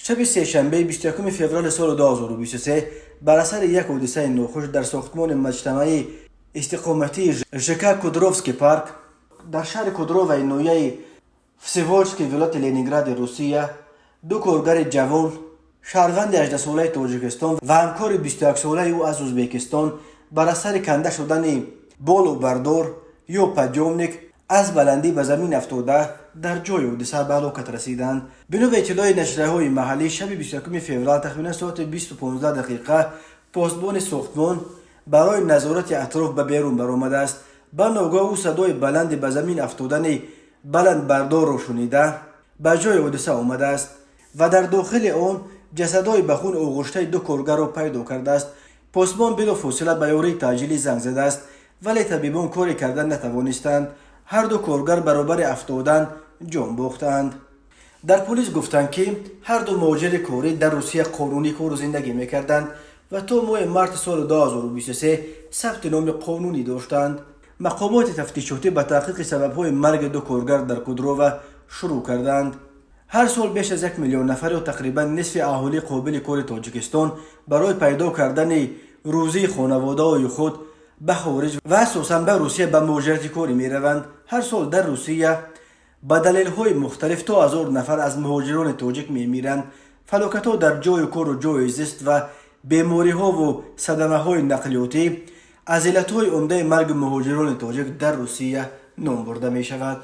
شب سهشنبه 21 فوریه سال 2023 بر اثر یک حادثه ناخوش در ساختمان مجتمعی استقامتی ژک کودروفسکی پارک در شهر کودروف نویه всеволожسکی ولایت لنینگراد روسیه دو کارگر جوان شهروند 18 ساله تاجیکستان و همکار 21 ساله او از ازبکستان بر اثر کنده شدن بالو بردار یا پدیامنیک از بلندی به زمین افتاده در جای حادثه به هلاکت رسیدند. بنا به اطلاع نشریه‌های محلی شب 21 فوریه تقریبا ساعت 20:15 دقیقه پاسبان ساختمان برای نظارت اطراف به بیرون برآمده است. به ناگاه او صدای بلند به زمین افتادن بلند بردار را شنیده به جای حادثه آمده است و در داخل آن جسدهای به خون آغشته دو کارگر را پیدا کرده است. پاسبان بلافاصله به یاری تعجیلی زنگ زده است ولی طبیبان کاری کردن نتوانستند. هر دو کارگر برابر افتادن جان باختند. در پلیس گفتند که هر دو مهاجر کاری در روسیه قانونی کار و زندگی میکردند و تا ماه مارس سال 2023 ثبت نام قانونی داشتند. مقامات تفتیشاتی به تحقیق سبب‌های مرگ دو کارگر در کودروف شروع کردند. هر سال بیش از 1 میلیون نفر و تقریبا نصف اهالی قابل کار تاجیکستان برای پیدا کردن روزی خانواده‌های خود به خارج و اساساً به روسیه به مهاجرت کاری می روند. هر سال در روسیه به دلایل مختلف تا 1000 نفر از مهاجران تاجیک می میرند. فلاکت ها در جای کار و جای زیست و بیماری ها و صدمه های نقلیاتی از علت های عمده مرگ مهاجران تاجیک در روسیه نام برده می شود.